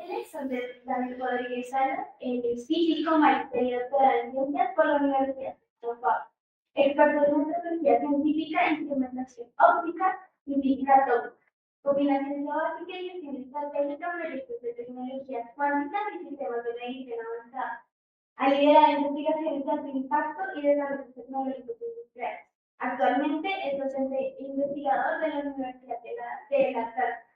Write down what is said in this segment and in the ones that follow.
Alexander David Rodríguez Sala, es físico, maestría y doctorado en ciencias por la Universidad de São Paulo. Experto en metodología científica, instrumentación óptica y física atómica. Combinación básica y gestión estratégica, proyectos de tecnologías cuánticas y sistemas de medición avanzada. Ha liderado investigaciones de alto impacto y desarrollos tecnológicos industriales. Actualmente es docente e investigador de la Universidad de La Plata,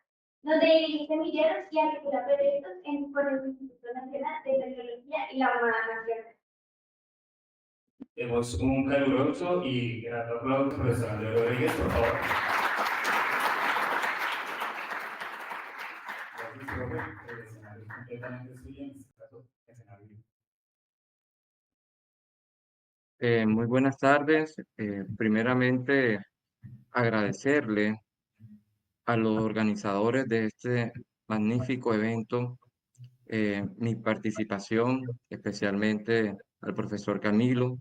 donde dirige semilleros y articula proyectos por el Instituto Nacional de Tecnología y la Armada Nacional. Demos un caluroso y grato aplauso, profesor Andrés Rodríguez, por favor. Gracias, profe. El escenario es completamente suyo, en este caso, escenario. Muy buenas tardes. Primeramente, agradecerle a los organizadores de este magnífico evento mi participación, especialmente al profesor Camilo,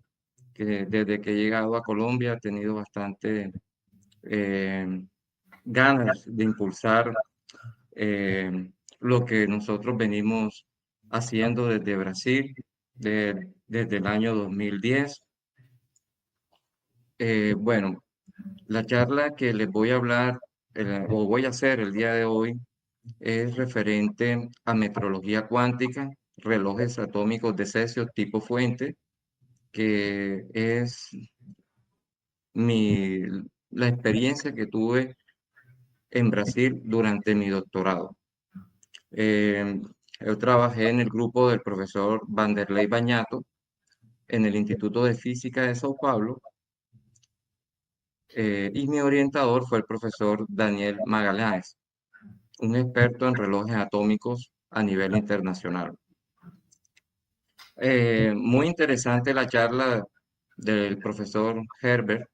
que desde que he llegado a Colombia ha tenido bastante eh, ganas de impulsar lo que nosotros venimos haciendo desde Brasil, desde el año 2010. Bueno, la charla que les voy a hablar o voy a hacer el día de hoy es referente a metrología cuántica, relojes atómicos de cesio tipo fuente, que es mi, la experiencia que tuve en Brasil durante mi doctorado. Yo trabajé en el grupo del profesor Vanderlei Bañato en el Instituto de Física de Sao Paulo, y mi orientador fue el profesor Daniel Magalhães, un experto en relojes atómicos a nivel internacional. Muy interesante la charla del profesor Herbert,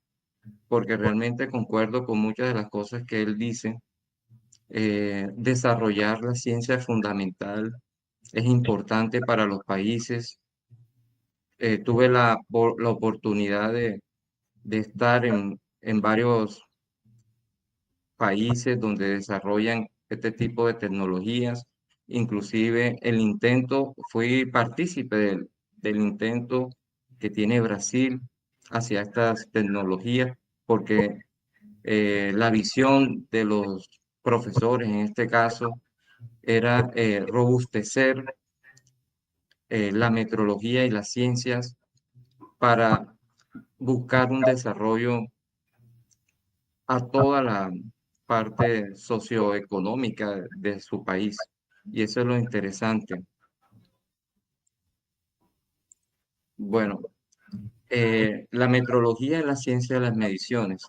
porque realmente concuerdo con muchas de las cosas que él dice. Desarrollar la ciencia fundamental es importante para los países. Tuve la oportunidad de estar en varios países donde desarrollan este tipo de tecnologías. Inclusive fui partícipe del intento que tiene Brasil hacia estas tecnologías, porque la visión de los profesores en este caso era robustecer la metrología y las ciencias para buscar un desarrollo a toda la parte socioeconómica de su país. Y eso es lo interesante. Bueno, la metrología es la ciencia de las mediciones.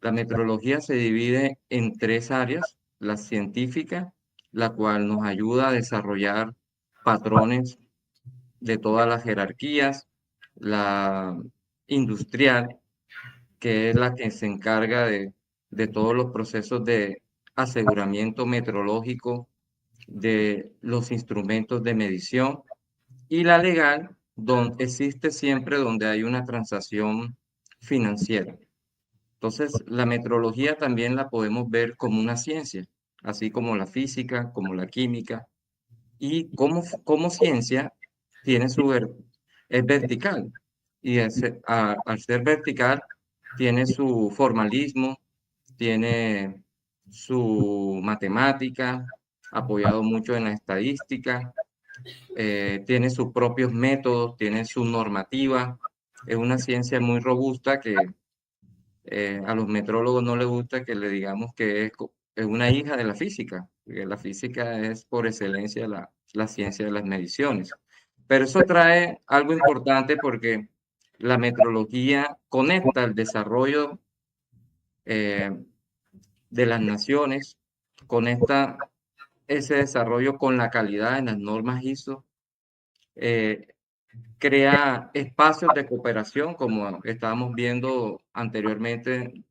La metrología se divide en tres áreas: la científica, la cual nos ayuda a desarrollar patrones de todas las jerarquías; la industrial, que es la que se encarga de todos los procesos de aseguramiento metrológico de los instrumentos de medición; y la legal, donde existe siempre donde hay una transacción financiera. Entonces, la metrología también la podemos ver como una ciencia, así como la física, como la química, y como ciencia tiene es vertical, y al ser vertical tiene su formalismo, tiene su matemática, apoyado mucho en la estadística, tiene sus propios métodos, tiene su normativa. Es una ciencia muy robusta que a los metrólogos no les gusta que le digamos que es una hija de la física, porque la física es por excelencia la ciencia de las mediciones. Pero eso trae algo importante, porque la metrología conecta el desarrollo eh, de las naciones, conecta ese desarrollo con la calidad en las normas ISO, eh, crea espacios de cooperación, como estábamos viendo anteriormente,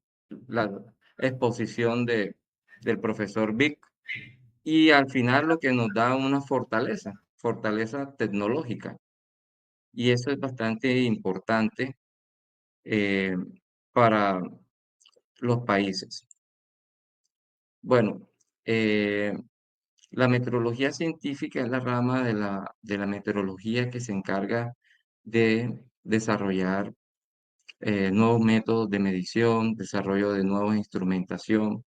la exposición del profesor Vic, y al final lo que nos da una fortaleza tecnológica. Y eso es bastante importante eh, para los países. Bueno, eh, La metrología científica es la rama de la meteorología que se encarga de desarrollar nuevos métodos de medición, desarrollo de nueva instrumentación.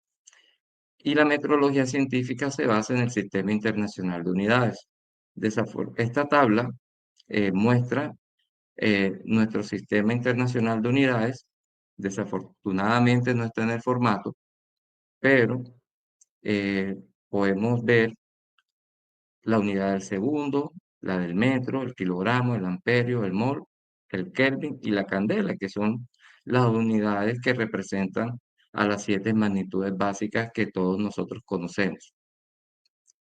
Y la metrología científica se basa en el Sistema Internacional de Unidades. Esta tabla muestra nuestro Sistema Internacional de Unidades. Desafortunadamente no está en el formato, pero eh, podemos ver la unidad del segundo, la del metro, el kilogramo, el amperio, el mol, el Kelvin y la candela, que son las unidades que representan a las 7 magnitudes básicas que todos nosotros conocemos.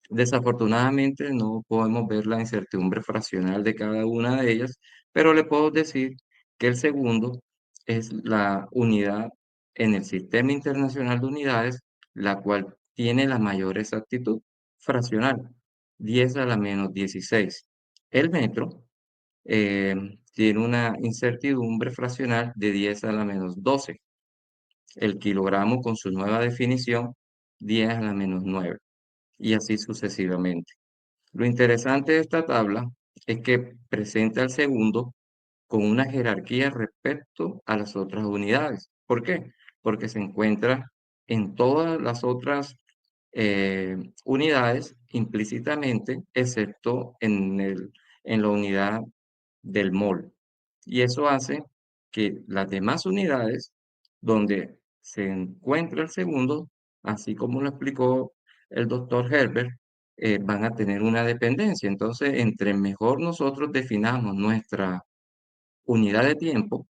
Desafortunadamente no podemos ver la incertidumbre fraccional de cada una de ellas, pero le puedo decir que el segundo es la unidad en el Sistema Internacional de Unidades, la cual tiene la mayor exactitud fraccional, 10 a la menos 16. El metro tiene una incertidumbre fraccional de 10 a la menos 12. El kilogramo con su nueva definición, 10 a la menos 9 y así sucesivamente. Lo interesante de esta tabla es que presenta el segundo con una jerarquía respecto a las otras unidades. ¿Por qué? Porque se encuentra en todas las otras eh, unidades implícitamente, excepto en la unidad del mol. Y eso hace que las demás unidades donde se encuentra el segundo, así como lo explicó el doctor Herbert, van a tener una dependencia. Entonces, entre mejor nosotros definamos nuestra unidad de tiempo,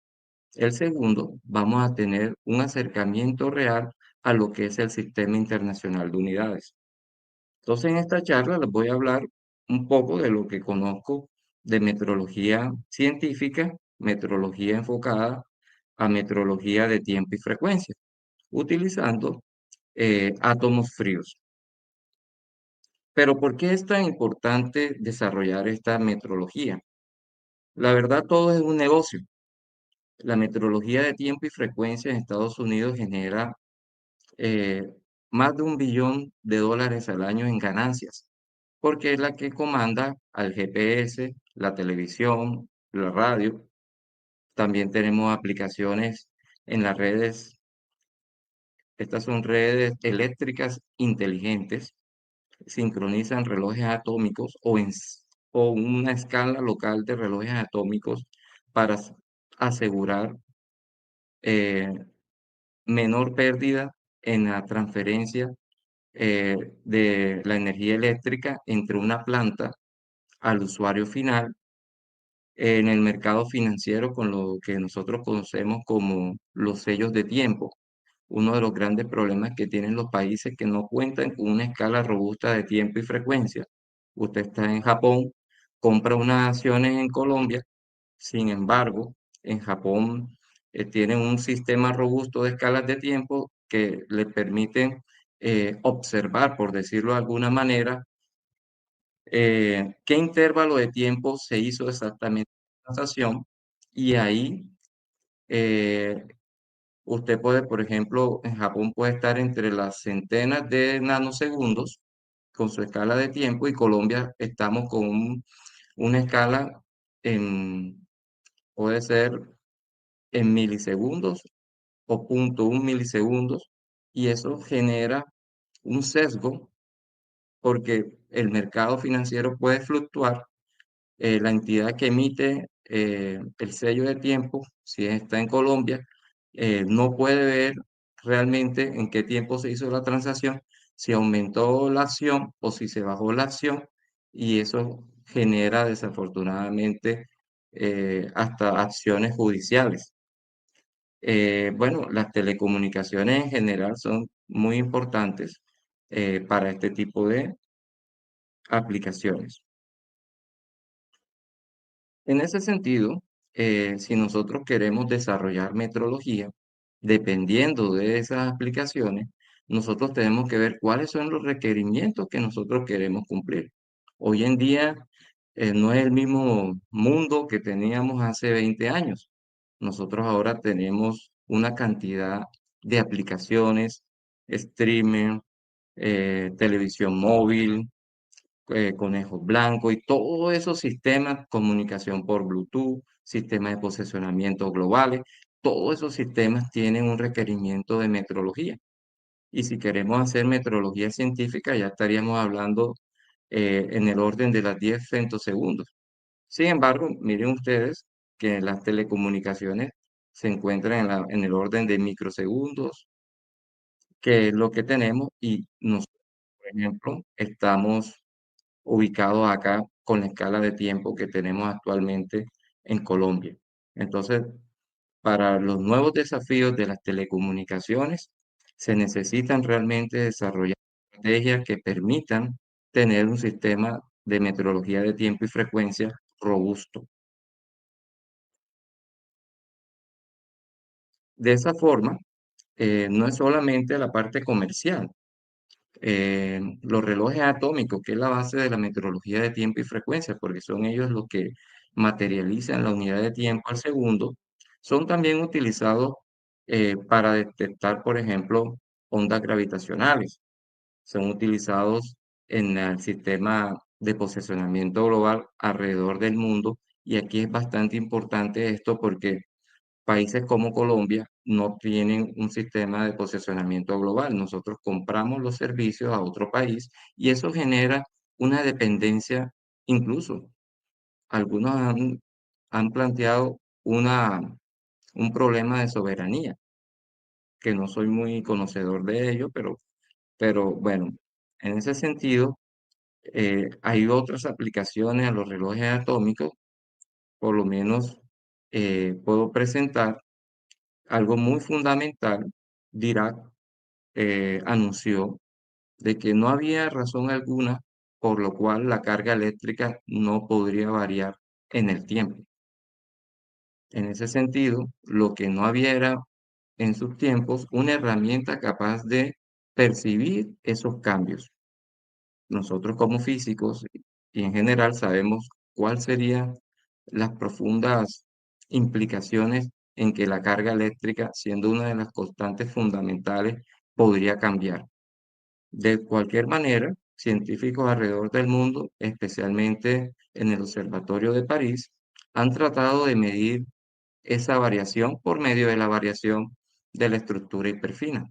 el segundo, vamos a tener un acercamiento real a lo que es el Sistema Internacional de Unidades. Entonces, en esta charla les voy a hablar un poco de lo que conozco de metrología científica, metrología enfocada a metrología de tiempo y frecuencia, utilizando átomos fríos. Pero ¿por qué es tan importante desarrollar esta metrología? La verdad, todo es un negocio. La metrología de tiempo y frecuencia en Estados Unidos genera eh, más de $1 billón al año en ganancias, porque es la que comanda al GPS, la televisión, la radio. También tenemos aplicaciones en las redes. Estas son redes eléctricas inteligentes, sincronizan relojes atómicos o una escala local de relojes atómicos para asegurar eh, menor pérdida en la transferencia de la energía eléctrica entre una planta al usuario final en el mercado financiero con lo que nosotros conocemos como los sellos de tiempo. Uno de los grandes problemas que tienen los países que no cuentan con una escala robusta de tiempo y frecuencia. Usted está en Japón, compra unas acciones en Colombia, sin embargo, en Japón tienen un sistema robusto de escalas de tiempo que le permiten observar, por decirlo de alguna manera, qué intervalo de tiempo se hizo exactamente la transacción y ahí eh, usted puede, por ejemplo, en Japón puede estar entre las centenas de nanosegundos con su escala de tiempo y Colombia estamos con una escala en, puede ser en milisegundos o 0,1 milisegundos y eso genera un sesgo porque el mercado financiero puede fluctuar. La entidad que emite el sello de tiempo, si está en Colombia, no puede ver realmente en qué tiempo se hizo la transacción, si aumentó la acción o si se bajó la acción, y eso genera desafortunadamente hasta acciones judiciales. Bueno, las telecomunicaciones en general son muy importantes para este tipo de aplicaciones. En ese sentido, si nosotros queremos desarrollar metrología, dependiendo de esas aplicaciones, nosotros tenemos que ver cuáles son los requerimientos que nosotros queremos cumplir. Hoy en día no es el mismo mundo que teníamos hace 20 años. Nosotros ahora tenemos una cantidad de aplicaciones, streaming, televisión móvil, conejos blancos y todos esos sistemas, comunicación por Bluetooth, sistemas de posicionamiento globales, todos esos sistemas tienen un requerimiento de metrología. Y si queremos hacer metrología científica, ya estaríamos hablando en el orden de las 10 femtosegundos. Sin embargo, miren ustedes que las telecomunicaciones se encuentran en el orden de microsegundos, que es lo que tenemos, y nosotros, por ejemplo, estamos ubicados acá con la escala de tiempo que tenemos actualmente en Colombia. Entonces, para los nuevos desafíos de las telecomunicaciones, se necesitan realmente desarrollar estrategias que permitan tener un sistema de metrología de tiempo y frecuencia robusto. De esa forma, no es solamente la parte comercial. Los relojes atómicos, que es la base de la metrología de tiempo y frecuencia, porque son ellos los que materializan la unidad de tiempo al segundo, son también utilizados para detectar, por ejemplo, ondas gravitacionales. Son utilizados en el sistema de posicionamiento global alrededor del mundo. Y aquí es bastante importante esto porque países como Colombia no tienen un sistema de posicionamiento global. Nosotros compramos los servicios a otro país y eso genera una dependencia. Incluso algunos han planteado un problema de soberanía, que no soy muy conocedor de ello, pero bueno, en ese sentido, hay otras aplicaciones a los relojes atómicos. Por lo menos puedo presentar algo muy fundamental. Dirac anunció de que no había razón alguna por lo cual la carga eléctrica no podría variar en el tiempo. En ese sentido, lo que no había era en sus tiempos una herramienta capaz de percibir esos cambios. Nosotros como físicos y en general sabemos cuáles serían las profundas implicaciones en que la carga eléctrica, siendo una de las constantes fundamentales, podría cambiar. De cualquier manera, científicos alrededor del mundo, especialmente en el Observatorio de París, han tratado de medir esa variación por medio de la variación de la estructura hiperfina.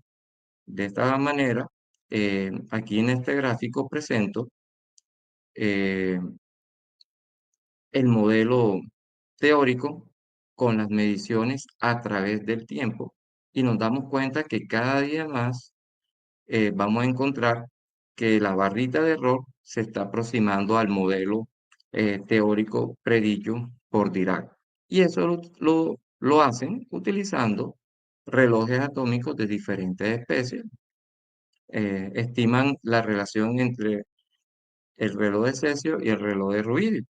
De esta manera, aquí en este gráfico presento eh, el modelo teórico con las mediciones a través del tiempo y nos damos cuenta que cada día más vamos a encontrar que la barrita de error se está aproximando al modelo teórico predicho por Dirac. Y eso lo hacen utilizando relojes atómicos de diferentes especies. Estiman la relación entre el reloj de cesio y el reloj de ruidio.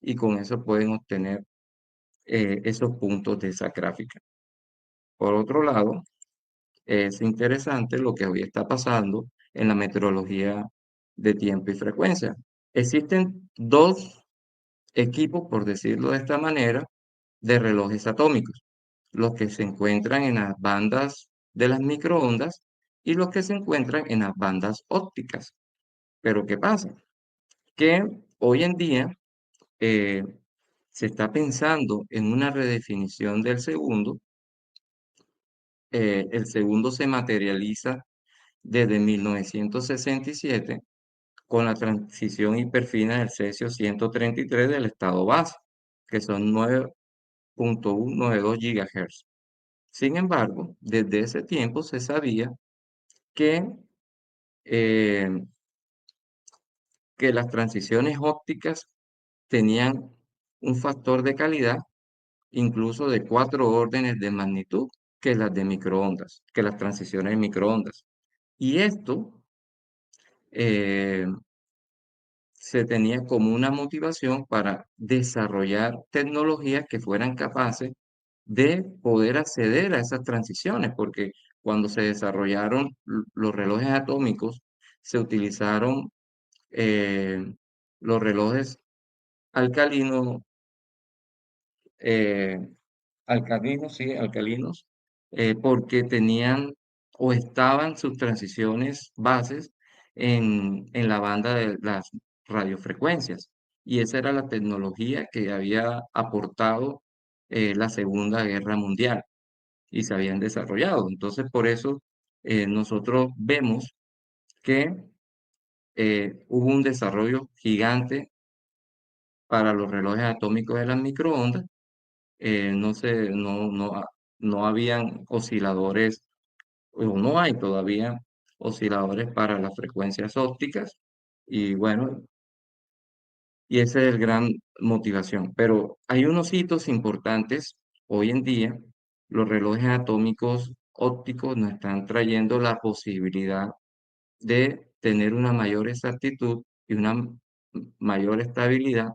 Y con eso pueden obtener esos puntos de esa gráfica. Por otro lado, es interesante lo que hoy está pasando en la meteorología de tiempo y frecuencia. Existen dos equipos, por decirlo de esta manera, de relojes atómicos. Los que se encuentran en las bandas de las microondas y los que se encuentran en las bandas ópticas. Pero ¿qué pasa? Que hoy en día eh, se está pensando en una redefinición del segundo. El segundo se materializa desde 1967 con la transición hiperfina del cesio 133 del estado base, que son 9.192 GHz. Sin embargo, desde ese tiempo se sabía que, eh, que las transiciones ópticas tenían un factor de calidad incluso de 4 órdenes de magnitud que las de microondas, que las transiciones de microondas. Y esto eh, se tenía como una motivación para desarrollar tecnologías que fueran capaces de poder acceder a esas transiciones, porque cuando se desarrollaron los relojes atómicos, se utilizaron eh, los relojes alcalinos, eh, alcalinos, sí, alcalinos, porque tenían o estaban sus transiciones bases en la banda de las radiofrecuencias. Y esa era la tecnología que había aportado la Segunda Guerra Mundial y se habían desarrollado. Entonces, por eso nosotros vemos que hubo un desarrollo gigante para los relojes atómicos de las microondas. No habían osciladores, o no hay todavía osciladores para las frecuencias ópticas. Y bueno, y esa es la gran motivación. Pero hay unos hitos importantes hoy en día. Los relojes atómicos ópticos nos están trayendo la posibilidad de tener una mayor exactitud y una mayor estabilidad,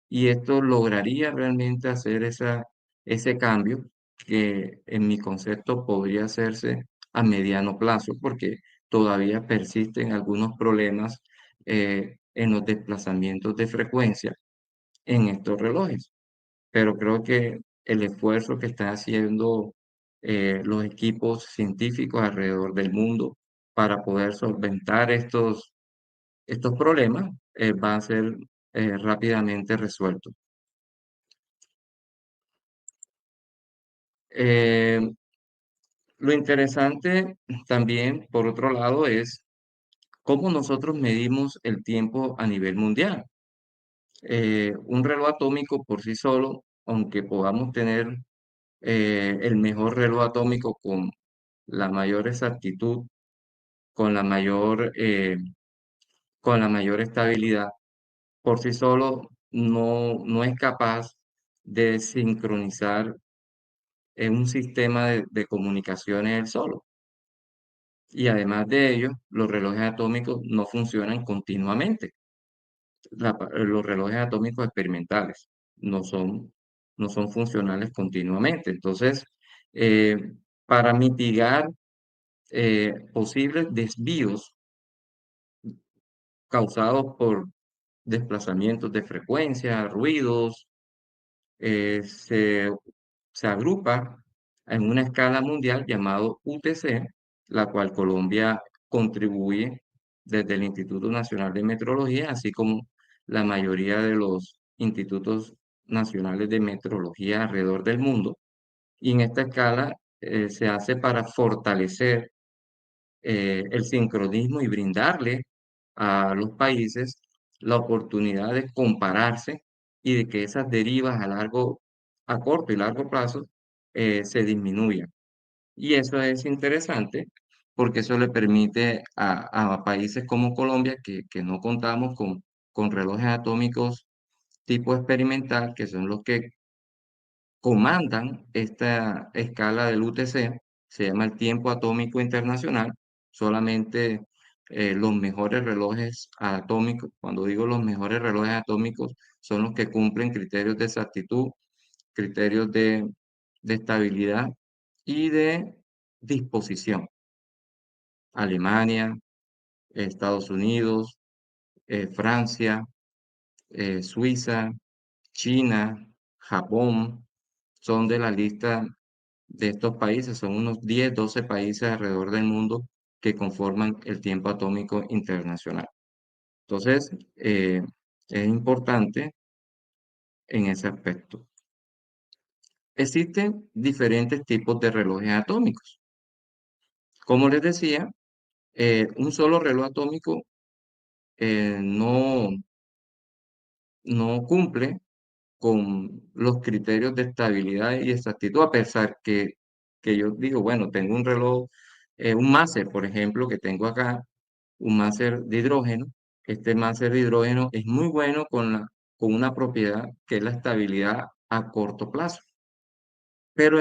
y esto lograría realmente hacer ese cambio que en mi concepto podría hacerse a mediano plazo, porque todavía persisten algunos problemas en los desplazamientos de frecuencia en estos relojes. Pero creo que el esfuerzo que están haciendo los equipos científicos alrededor del mundo para poder solventar estos problemas va a ser rápidamente resuelto. Eh, lo interesante también, por otro lado, es cómo nosotros medimos el tiempo a nivel mundial. Un reloj atómico por sí solo, aunque podamos tener el mejor reloj atómico con la mayor exactitud, con con la mayor estabilidad, por sí solo no es capaz de sincronizar en un sistema de comunicaciones él solo. Y además de ello, los relojes atómicos no funcionan continuamente. Los relojes atómicos experimentales no son, no son funcionales continuamente. Entonces, eh, para mitigar posibles desvíos causados por desplazamientos de frecuencia, ruidos, eh, se, se agrupa en una escala mundial llamado UTC, la cual Colombia contribuye desde el Instituto Nacional de Metrología, así como la mayoría de los institutos nacionales de metrología alrededor del mundo. Y en esta escala se hace para fortalecer el sincronismo y brindarle a los países la oportunidad de compararse y de que esas derivas a corto y largo plazo se disminuyan. Y eso es interesante porque eso le permite a países como Colombia, que no contamos con relojes atómicos tipo experimental, que son los que comandan esta escala del UTC, se llama el tiempo atómico internacional. Solamente los mejores relojes atómicos, cuando digo los mejores relojes atómicos, son los que cumplen criterios de exactitud, criterios de estabilidad y de disposición. Alemania, Estados Unidos, Francia, Suiza, China, Japón, son de la lista de estos países. Son unos 10, 12 países alrededor del mundo que conforman el tiempo atómico internacional. Entonces, es importante en ese aspecto. Existen diferentes tipos de relojes atómicos. Como les decía, un solo reloj atómico no cumple con los criterios de estabilidad y exactitud, a pesar que yo digo, bueno, tengo un reloj, un máser, por ejemplo, que tengo acá, un máser de hidrógeno. Este máser de hidrógeno es muy bueno con una propiedad que es la estabilidad a corto plazo, pero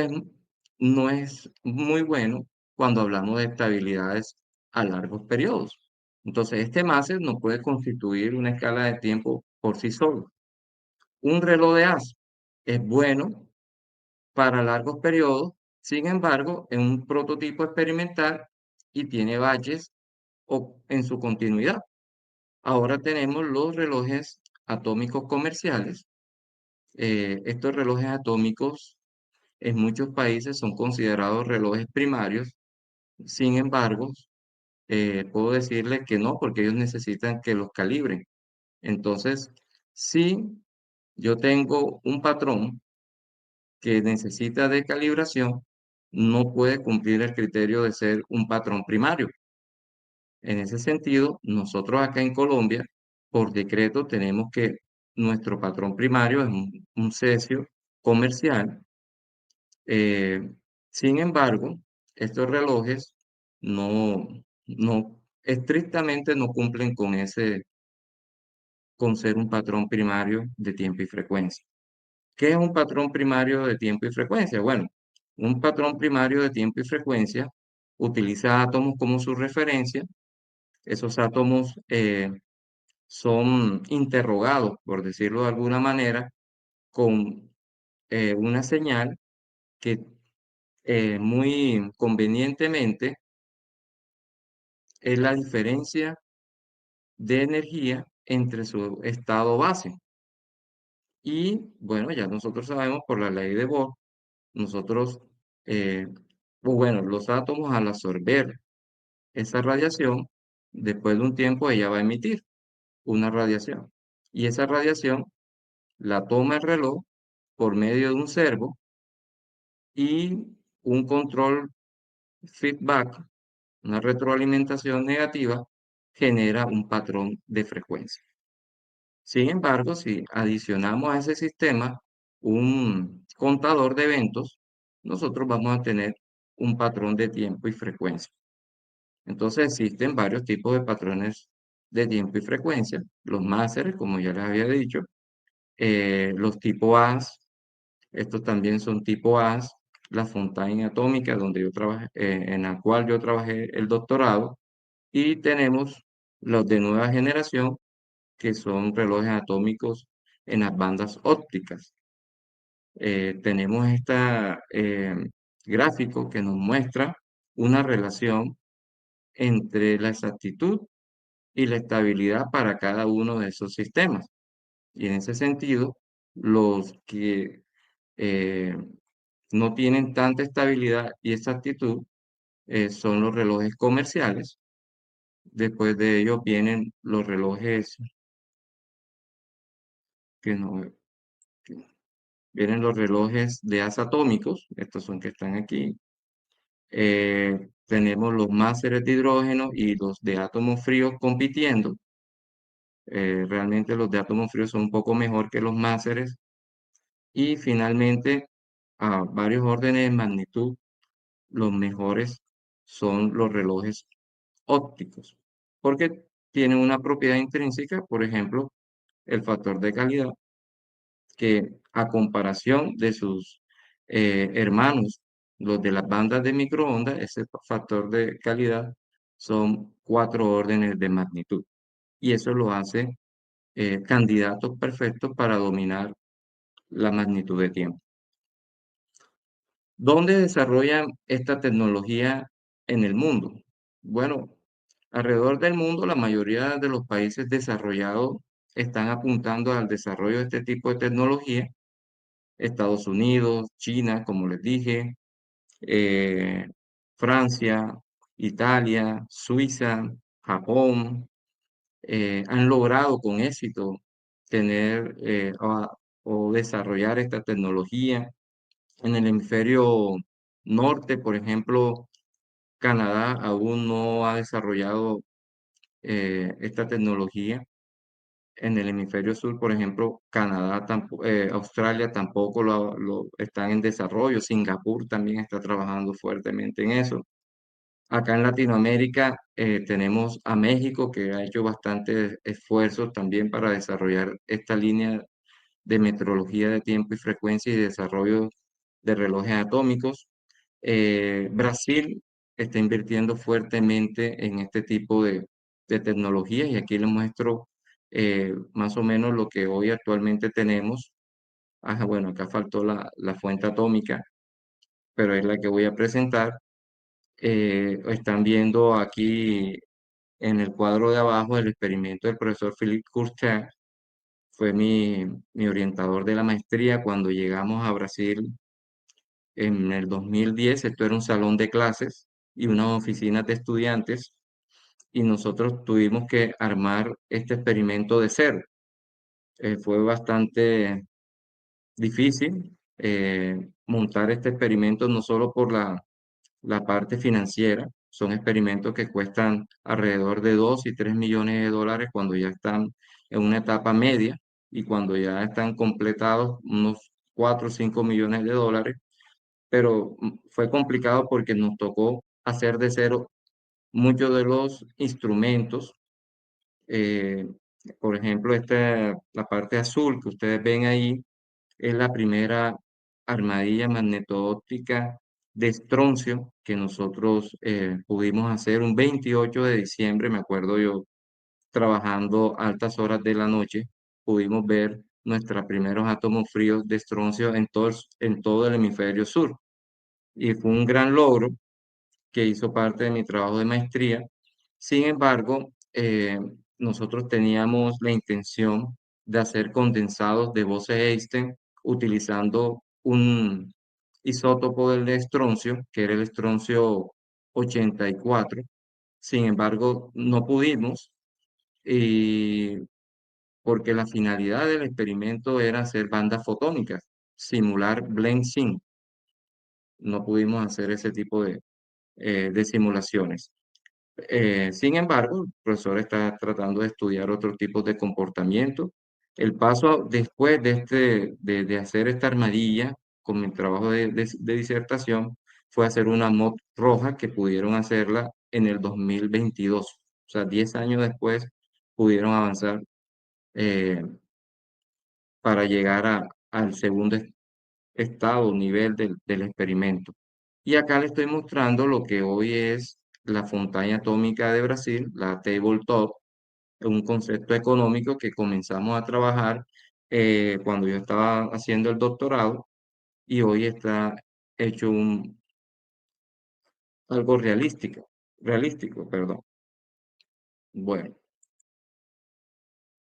no es muy bueno cuando hablamos de estabilidades a largos periodos. Entonces, este máser no puede constituir una escala de tiempo por sí solo. Un reloj de haz es bueno para largos periodos, sin embargo, en un prototipo experimental y tiene baches en su continuidad. Ahora tenemos los relojes atómicos comerciales. Estos relojes atómicos en muchos países son considerados relojes primarios. Sin embargo, puedo decirles que no, porque ellos necesitan que los calibren. Entonces, si yo tengo un patrón que necesita de calibración, no puede cumplir el criterio de ser un patrón primario. En ese sentido, nosotros acá en Colombia, por decreto, tenemos que nuestro patrón primario es un cesio comercial. eh, Sin embargo, estos relojes no, no, estrictamente no cumplen con ser un patrón primario de tiempo y frecuencia. ¿Qué es un patrón primario de tiempo y frecuencia? Bueno, un patrón primario de tiempo y frecuencia utiliza átomos como su referencia. Esos átomos son interrogados, por decirlo de alguna manera, con una señal que muy convenientemente es la diferencia de energía entre su estado base. Y bueno, ya nosotros sabemos por la ley de Bohr, nosotros, eh, o bueno, los átomos al absorber esa radiación, después de un tiempo ella va a emitir una radiación. Y esa radiación la toma el reloj por medio de un servo y un control feedback, una retroalimentación negativa, genera un patrón de frecuencia. Sin embargo, si adicionamos a ese sistema un contador de eventos, nosotros vamos a tener un patrón de tiempo y frecuencia. Entonces existen varios tipos de patrones de tiempo y frecuencia. Los máseres, como ya les había dicho, los tipo AS, estos también son tipo AS, la Fontaine atómica, donde yo trabajé, en la cual yo trabajé el doctorado, y tenemos los de nueva generación, que son relojes atómicos en las bandas ópticas. Tenemos este gráfico que nos muestra una relación entre la exactitud y la estabilidad para cada uno de esos sistemas. Y en ese sentido, los que eh, no tienen tanta estabilidad y exactitud son los relojes comerciales. Después de ellos vienen los relojes que no, vienen los relojes de haz atómicos, estos son que están aquí. Tenemos los másteres de hidrógeno y los de átomos fríos compitiendo. Realmente los de átomos fríos son un poco mejor que los másteres. Y finalmente, a varios órdenes de magnitud, los mejores son los relojes ópticos, porque tienen una propiedad intrínseca, por ejemplo, el factor de calidad, que a comparación de sus hermanos, los de las bandas de microondas, ese factor de calidad son 4 órdenes de magnitud. Y eso lo hace candidatos perfectos para dominar la magnitud de tiempo. ¿Dónde desarrollan esta tecnología en el mundo? Bueno, alrededor del mundo, la mayoría de los países desarrollados están apuntando al desarrollo de este tipo de tecnología. Estados Unidos, China, como les dije, eh, Francia, Italia, Suiza, Japón, han logrado con éxito tener o desarrollar esta tecnología. En el hemisferio norte, por ejemplo, Canadá aún no ha desarrollado esta tecnología. En el hemisferio sur, por ejemplo, Canadá, Australia tampoco lo están en desarrollo. Singapur también está trabajando fuertemente en eso. Acá en Latinoamérica tenemos a México, que ha hecho bastantes esfuerzos también para desarrollar esta línea de metrología de tiempo y frecuencia y desarrollo de relojes atómicos. Brasil está invirtiendo fuertemente en este tipo de tecnologías y aquí les muestro más o menos lo que hoy actualmente tenemos. Ajá, bueno, acá faltó la fuente atómica, pero es la que voy a presentar. Están viendo aquí en el cuadro de abajo el experimento del profesor Philippe Courtin. Fue mi orientador de la maestría cuando llegamos a Brasil en el 2010. Esto era un salón de clases y unas oficinas de estudiantes y nosotros tuvimos que armar este experimento de cero. Fue bastante difícil montar este experimento, no solo por la parte financiera, son experimentos que cuestan alrededor de 2 y 3 millones de dólares cuando ya están en una etapa media y cuando ya están completados unos 4 o 5 millones de dólares, pero fue complicado porque nos tocó hacer de cero muchos de los instrumentos. eh, por ejemplo, la parte azul que ustedes ven ahí es la primera armadilla magneto-óptica de estroncio que nosotros pudimos hacer un 28 de diciembre, me acuerdo yo, trabajando altas horas de la noche, pudimos ver nuestros primeros átomos fríos de estroncio en todo el hemisferio sur. Y fue un gran logro que hizo parte de mi trabajo de maestría. Sin embargo, nosotros teníamos la intención de hacer condensados de Bose-Einstein utilizando un isótopo del estroncio, que era el estroncio 84. Sin embargo, no pudimos y porque la finalidad del experimento era hacer bandas fotónicas, simular blend-sync. No pudimos hacer ese tipo de simulaciones. Sin embargo, el profesor está tratando de estudiar otros tipos de comportamiento. El paso después de hacer esta armadilla con mi trabajo de disertación fue hacer una mod roja que pudieron hacerla en el 2022. O sea, 10 años después pudieron avanzar eh, para llegar al segundo estado, nivel del experimento. Y acá le estoy mostrando lo que hoy es la montaña atómica de Brasil, la tabletop, un concepto económico que comenzamos a trabajar cuando yo estaba haciendo el doctorado y hoy está hecho algo realístico, perdón. Bueno,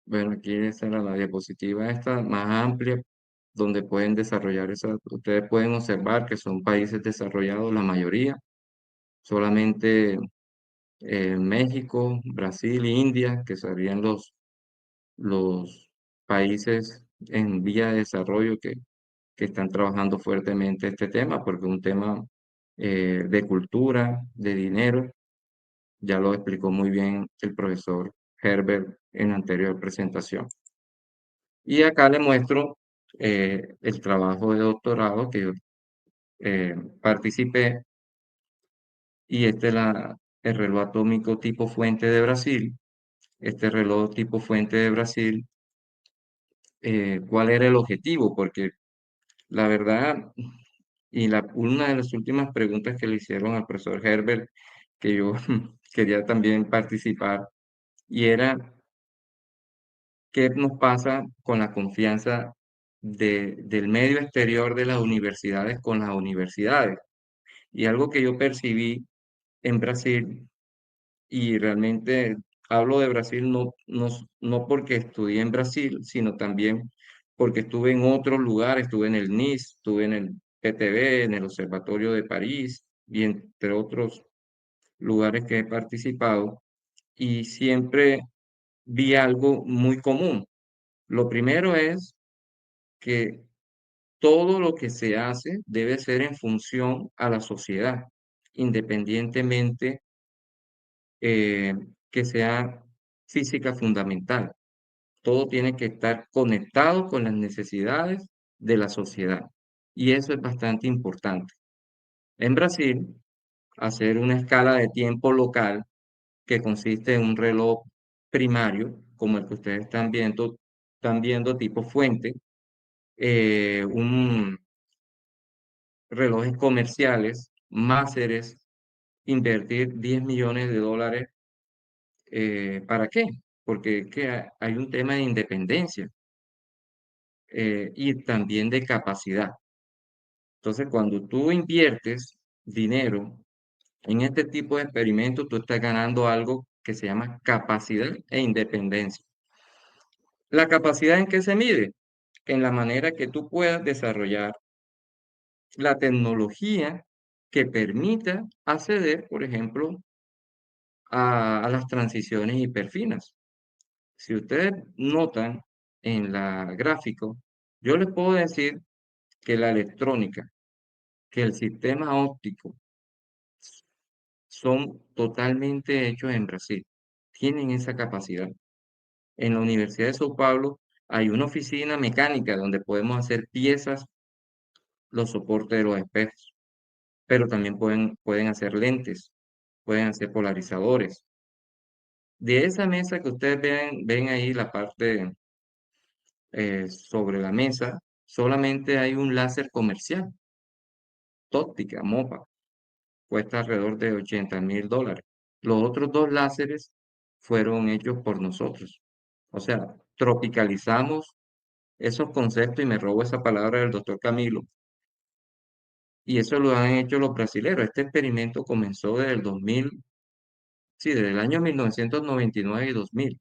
bueno, aquí esta era la diapositiva esta más amplia donde pueden desarrollar esa, ustedes pueden observar que son países desarrollados la mayoría, solamente México, Brasil e India, que serían los países en vía de desarrollo que están trabajando fuertemente este tema, porque es un tema de cultura, de dinero, ya lo explicó muy bien el profesor Herbert en la anterior presentación. Y acá le muestro el trabajo de doctorado que yo participé, y este es el reloj atómico tipo fuente de Brasil. Este reloj tipo fuente de Brasil, ¿cuál era el objetivo? Porque la verdad, una de las últimas preguntas que le hicieron al profesor Herbert, que yo quería también participar, y era, ¿qué nos pasa con la confianza del medio exterior de las universidades con las universidades? Y algo que yo percibí en Brasil. Y realmente hablo de Brasil no porque estudié en Brasil, sino también porque estuve en otros lugares, estuve en el NIS, estuve en el PTB, en el Observatorio de París y entre otros lugares que he participado, y siempre vi algo muy común. Lo primero es que todo lo que se hace debe ser en función a la sociedad, independientemente eh, que sea física fundamental. Todo tiene que estar conectado con las necesidades de la sociedad. Y eso es bastante importante. En Brasil, hacer una escala de tiempo local que consiste en un reloj primario, como el que ustedes están viendo tipo fuente, un relojes comerciales, máseres, invertir 10 millones de dólares. ¿Para qué? Porque es que hay un tema de independencia y también de capacidad. Entonces, cuando tú inviertes dinero en este tipo de experimentos, tú estás ganando algo que se llama capacidad e independencia. ¿La capacidad en qué se mide? En la manera que tú puedas desarrollar la tecnología que permita acceder, por ejemplo, a las transiciones hiperfinas. Si ustedes notan, en la gráfico, yo les puedo decir que la electrónica, que el sistema óptico son totalmente hechos en Brasil. Tienen esa capacidad. En la Universidad de São Paulo hay una oficina mecánica donde podemos hacer piezas, los soportes de los espejos, pero también pueden hacer lentes, pueden hacer polarizadores. De esa mesa que ustedes ven ahí la parte sobre la mesa, solamente hay un láser comercial, Tóptica, MOPA, cuesta alrededor de $80.000. Los otros dos láseres fueron hechos por nosotros. O sea, tropicalizamos esos conceptos y me robo esa palabra del doctor Camilo. Y eso lo han hecho los brasileros. Este experimento comenzó desde el 2000, sí, desde el año 1999 y 2000.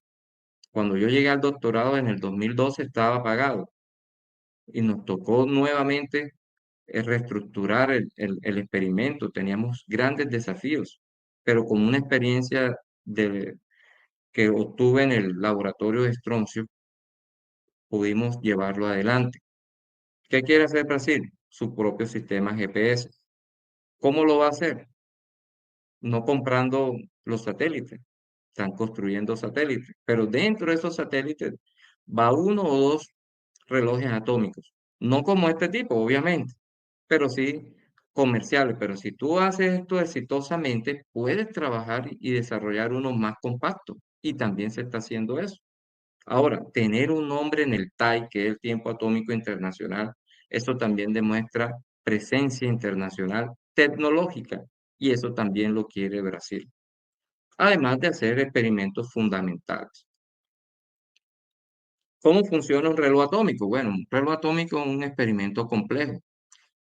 Cuando yo llegué al doctorado en el 2012 estaba apagado y nos tocó nuevamente reestructurar el experimento. Teníamos grandes desafíos, pero con una experiencia que obtuve en el laboratorio de Estroncio, pudimos llevarlo adelante. ¿Qué quiere hacer Brasil? Su propio sistema GPS. ¿Cómo lo va a hacer? No comprando los satélites. Están construyendo satélites, pero dentro de esos satélites va uno o dos relojes atómicos. No como este tipo, obviamente, pero sí comerciales. Pero si tú haces esto exitosamente, puedes trabajar y desarrollar unos más compactos. Y también se está haciendo eso. Ahora, tener un nombre en el TAI, que es el Tiempo Atómico Internacional, eso también demuestra presencia internacional tecnológica y eso también lo quiere Brasil. Además de hacer experimentos fundamentales. ¿Cómo funciona un reloj atómico? Bueno, un reloj atómico es un experimento complejo.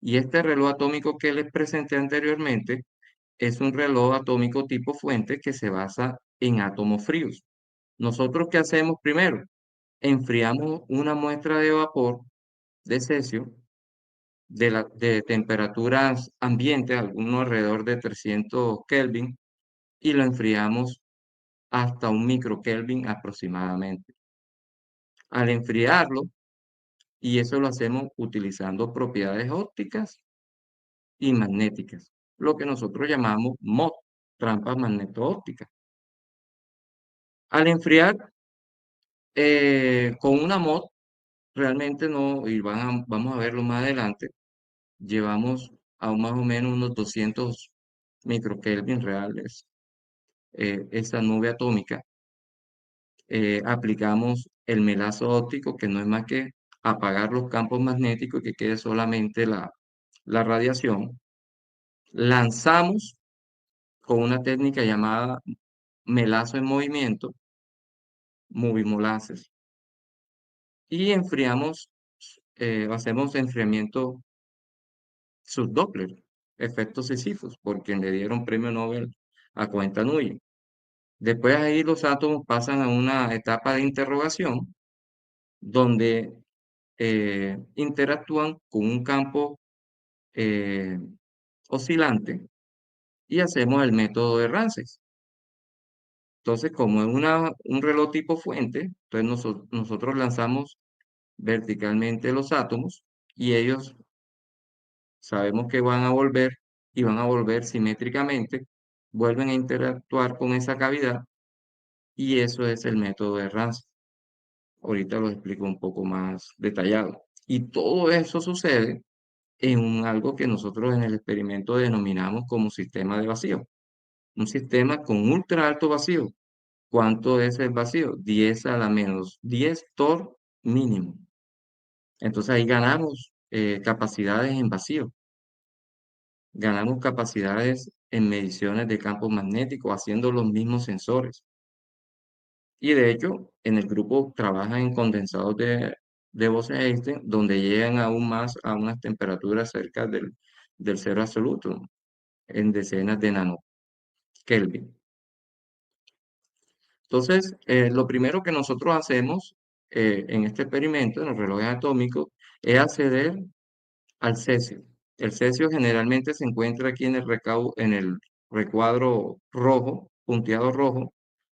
Y este reloj atómico que les presenté anteriormente es un reloj atómico tipo fuente que se basa en átomos fríos. ¿Nosotros qué hacemos primero? Enfriamos una muestra de vapor de cesio de temperaturas ambientes, algunos alrededor de 300 Kelvin, y lo enfriamos hasta un microkelvin aproximadamente. Al enfriarlo, y eso lo hacemos utilizando propiedades ópticas y magnéticas, lo que nosotros llamamos MOT, trampas magneto-ópticas. Al enfriar con una MOT, realmente no, y vamos a verlo más adelante, llevamos a más o menos unos 200 microkelvin reales esa nube atómica. Aplicamos el melazo óptico, que no es más que apagar los campos magnéticos y que quede solamente la radiación. Lanzamos con una técnica llamada melazo en movimiento, movie molasses, y enfriamos, hacemos enfriamiento subdoppler, efectos Sísifos, por quien le dieron premio Nobel a Quentin Nui. Después ahí los átomos pasan a una etapa de interrogación donde interactúan con un campo eh, oscilante y hacemos el método de Ramsey. Entonces, como es un reloj tipo fuente, entonces nosotros lanzamos verticalmente los átomos y ellos sabemos que van a volver y van a volver simétricamente, vuelven a interactuar con esa cavidad y eso es el método de Ramsey. Ahorita lo explico un poco más detallado. Y todo eso sucede en algo que nosotros en el experimento denominamos como sistema de vacío. Un sistema con ultra alto vacío. ¿Cuánto es el vacío? 10 a la menos 10 torr mínimo. Entonces ahí ganamos capacidades en vacío. Ganamos capacidades en mediciones de campo magnético haciendo los mismos sensores. Y de hecho, en el grupo trabajan en condensados de Bose-Einstein, donde llegan aún más a unas temperaturas cerca del cero absoluto, en decenas de nanokelvin. Entonces, lo primero que nosotros hacemos en este experimento, en los relojes atómicos, es acceder al cesio. El cesio generalmente se encuentra aquí en el recuadro rojo, punteado rojo.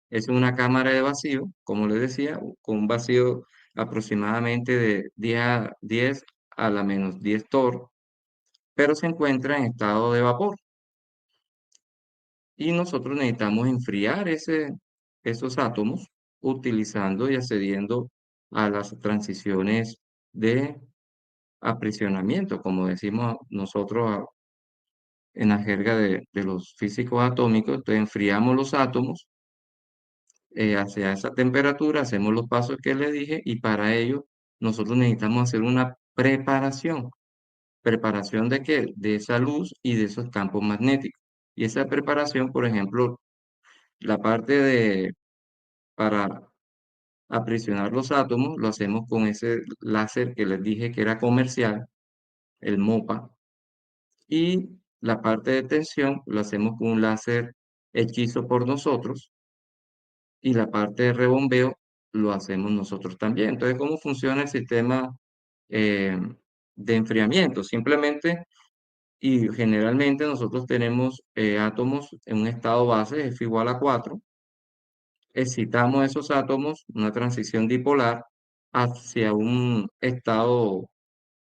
Es una cámara de vacío, como les decía, con un vacío aproximadamente de 10 a la menos 10 torr, pero se encuentra en estado de vapor. Y nosotros necesitamos enfriar esos átomos utilizando y accediendo a las transiciones de aprisionamiento, como decimos nosotros en la jerga de los físicos atómicos. Entonces enfriamos los átomos hacia esa temperatura, hacemos los pasos que les dije y para ello nosotros necesitamos hacer una preparación. ¿Preparación de qué? De esa luz y de esos campos magnéticos. Y esa preparación, por ejemplo, la parte para aprisionar los átomos, lo hacemos con ese láser que les dije que era comercial, el MOPA, y la parte de tensión lo hacemos con un láser hechizo por nosotros, y la parte de rebombeo lo hacemos nosotros también. Entonces, ¿cómo funciona el sistema eh, de enfriamiento? Simplemente y generalmente nosotros tenemos átomos en un estado base, F igual a 4. Excitamos esos átomos, una transición dipolar, hacia un estado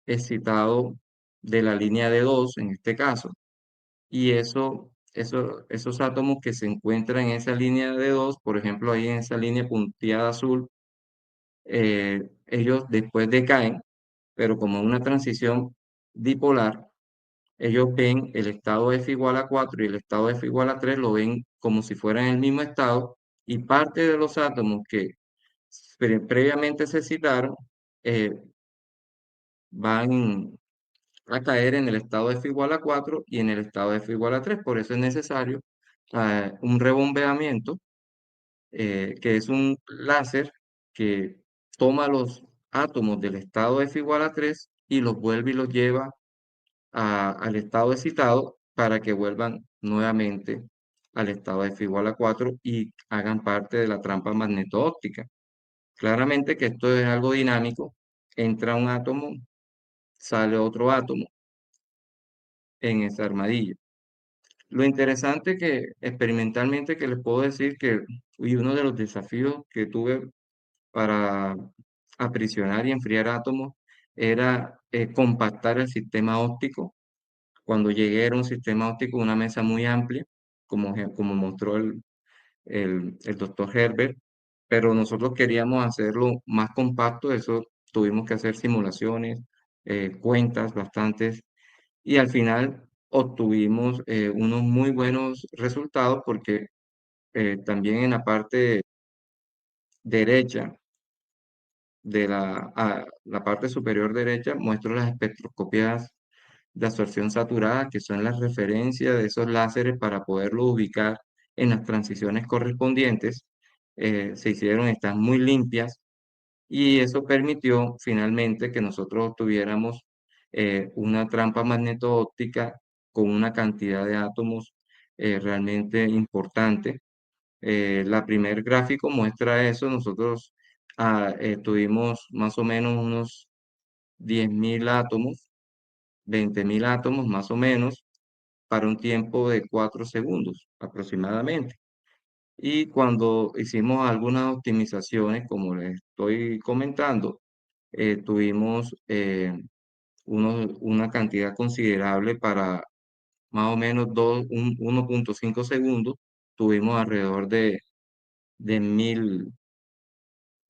excitado de la línea de 2 en este caso. Y esos átomos que se encuentran en esa línea de 2, por ejemplo, ahí en esa línea punteada azul, ellos después decaen, pero como una transición dipolar, ellos ven el estado F igual a 4 y el estado F igual a 3, lo ven como si fueran el mismo estado, y parte de los átomos que previamente se citaron eh, van a caer en el estado F igual a 4 y en el estado F igual a 3. Por eso es necesario un rebombeamiento, que es un láser que toma los átomos del estado F igual a 3 y los vuelve y los lleva al estado excitado para que vuelvan nuevamente al estado F igual a 4 y hagan parte de la trampa magneto-óptica. Claramente que esto es algo dinámico. Entra un átomo, sale otro átomo en esa armadilla. Lo interesante que experimentalmente que les puedo decir que y uno de los desafíos que tuve para aprisionar y enfriar átomos era compactar el sistema óptico. Cuando llegué era un sistema óptico, una mesa muy amplia, como mostró el doctor Herbert, pero nosotros queríamos hacerlo más compacto, eso tuvimos que hacer simulaciones, cuentas bastantes, y al final obtuvimos unos muy buenos resultados porque también en la parte derecha la parte superior derecha muestro las espectroscopías de absorción saturada, que son las referencias de esos láseres para poderlo ubicar en las transiciones correspondientes. Se hicieron, están muy limpias y eso permitió finalmente que nosotros tuviéramos una trampa magneto-óptica con una cantidad de átomos realmente importante. La primer gráfico muestra eso. Nosotros tuvimos más o menos unos 10.000 átomos, 20.000 átomos más o menos, para un tiempo de 4 segundos aproximadamente. Y cuando hicimos algunas optimizaciones, como les estoy comentando, tuvimos una cantidad considerable para más o menos 1.5 segundos. Tuvimos alrededor de 1.000,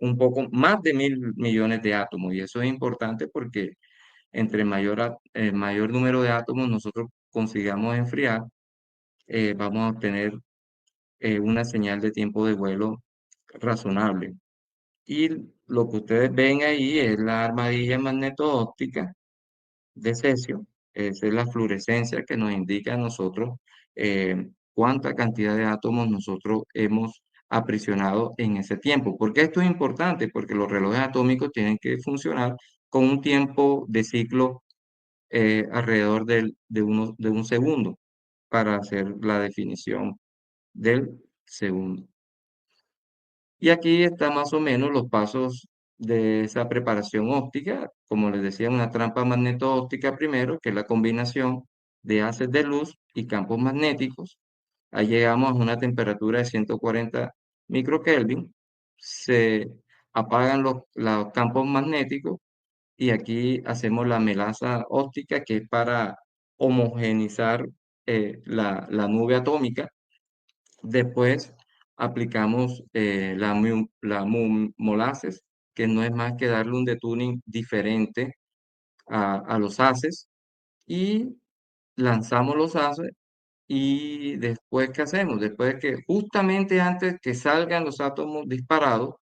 un poco más de 1.000 millones de átomos. Y eso es importante porque entre mayor número de átomos nosotros consigamos enfriar, vamos a obtener una señal de tiempo de vuelo razonable. Y lo que ustedes ven ahí es la armadilla magneto-óptica de cesio. Esa es la fluorescencia que nos indica a nosotros cuánta cantidad de átomos nosotros hemos aprisionado en ese tiempo. ¿Por qué esto es importante? Porque los relojes atómicos tienen que funcionar con un tiempo de ciclo alrededor de un segundo para hacer la definición del segundo. Y aquí está más o menos los pasos de esa preparación óptica. Como les decía, una trampa magneto-óptica primero, que es la combinación de haces de luz y campos magnéticos. Ahí llegamos a una temperatura de 140 microkelvin. Se apagan los campos magnéticos y aquí hacemos la melasa óptica, que es para homogeneizar la nube atómica. Después aplicamos la molases, que no es más que darle un detuning diferente a los haces, y lanzamos los haces. Y después, ¿qué hacemos? Después de que justamente antes que salgan los átomos disparados,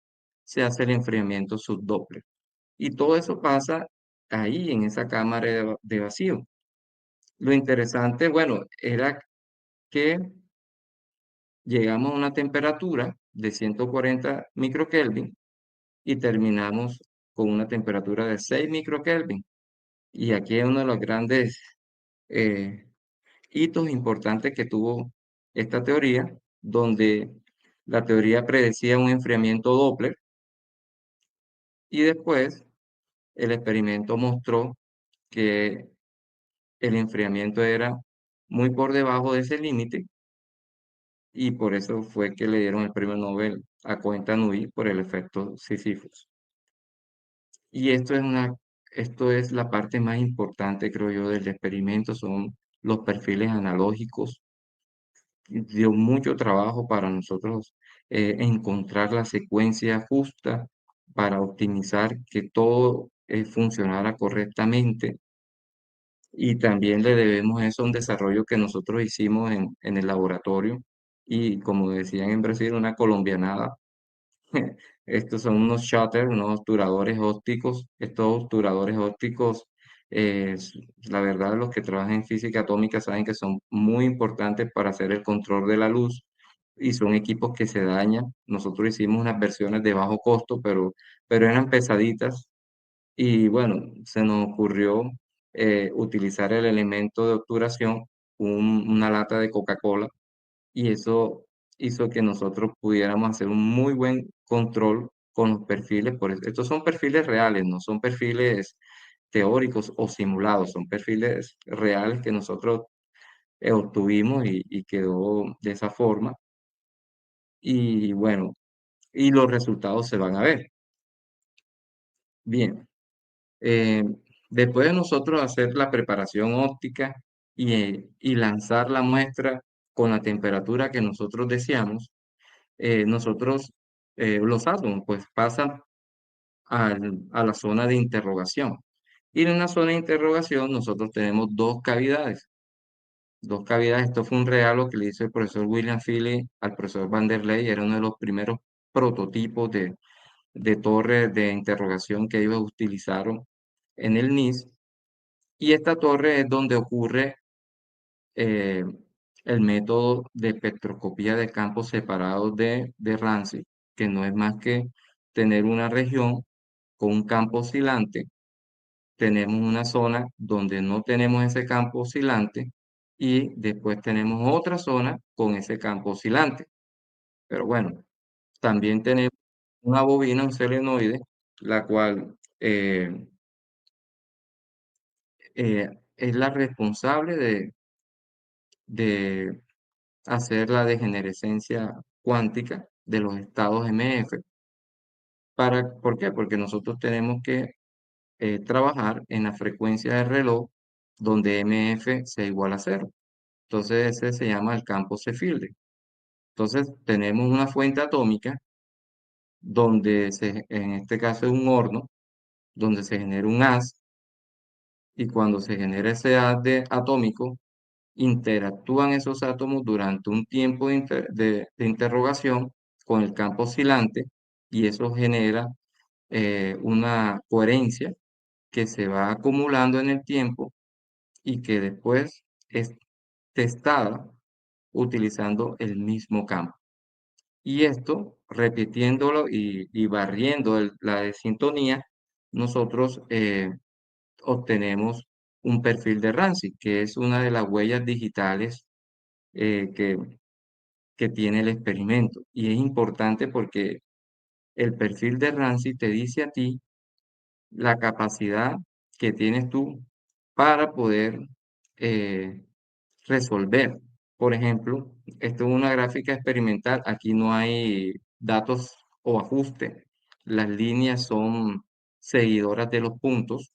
se hace el enfriamiento subdoppler. Y todo eso pasa ahí en esa cámara de vacío. Lo interesante, bueno, era que llegamos a una temperatura de 140 microkelvin y terminamos con una temperatura de 6 microkelvin. Y aquí es uno de los grandes eh, hitos importantes que tuvo esta teoría, donde la teoría predecía un enfriamiento Doppler y después el experimento mostró que el enfriamiento era muy por debajo de ese límite, y por eso fue que le dieron el premio Nobel a Cohen-Tanui por el efecto Sísifos. Y esto es la parte más importante, creo yo, del experimento, son los perfiles analógicos. Dio mucho trabajo para nosotros encontrar la secuencia justa para optimizar que todo funcionara correctamente. Y también le debemos eso a un desarrollo que nosotros hicimos en el laboratorio. Y como decían en Brasil, una colombianada. Estos son unos shutters, unos obturadores ópticos. Estos obturadores ópticos, la verdad, los que trabajan en física atómica saben que son muy importantes para hacer el control de la luz, y son equipos que se dañan. Nosotros hicimos unas versiones de bajo costo, pero eran pesaditas, y bueno, se nos ocurrió utilizar el elemento de obturación, una lata de Coca-Cola, y eso hizo que nosotros pudiéramos hacer un muy buen control con los perfiles. Estos son perfiles reales, no son perfiles teóricos o simulados, son perfiles reales que nosotros obtuvimos, y quedó de esa forma. Y bueno, y los resultados se van a ver. Bien, eh, después de nosotros hacer la preparación óptica y lanzar la muestra con la temperatura que nosotros deseamos, los átomos, pues pasan a la zona de interrogación. Y en una zona de interrogación nosotros tenemos dos cavidades. Dos cavidades, esto fue un regalo que le hizo el profesor William Philly al profesor Van der Leyen, era uno de los primeros prototipos de torre de interrogación que ellos utilizaron en el NIS. Y esta torre es donde ocurre eh, el método de espectroscopía de campos separados de Ramsey, que no es más que tener una región con un campo oscilante. Tenemos una zona donde no tenemos ese campo oscilante, y después tenemos otra zona con ese campo oscilante. Pero bueno, también tenemos una bobina, un selenoide, la cual es la responsable de hacer la degenerescencia cuántica de los estados MF. ¿Por qué? Porque nosotros tenemos que trabajar en la frecuencia de reloj donde MF sea igual a cero. Entonces ese se llama el campo Cepheid. Entonces tenemos una fuente atómica en este caso es un horno, donde se genera un haz, y cuando se genera ese haz atómico, interactúan esos átomos durante un tiempo de interrogación con el campo oscilante, y eso genera una coherencia que se va acumulando en el tiempo y que después es testada utilizando el mismo campo. Y esto, repitiéndolo y barriendo la desintonía, nosotros obtenemos un perfil de Ramsey, que es una de las huellas digitales eh, que, que tiene el experimento. Y es importante porque el perfil de Ramsey te dice a ti la capacidad que tienes tú para poder eh, resolver. Por ejemplo, esto es una gráfica experimental, aquí no hay datos o ajuste. las líneas son seguidoras de los puntos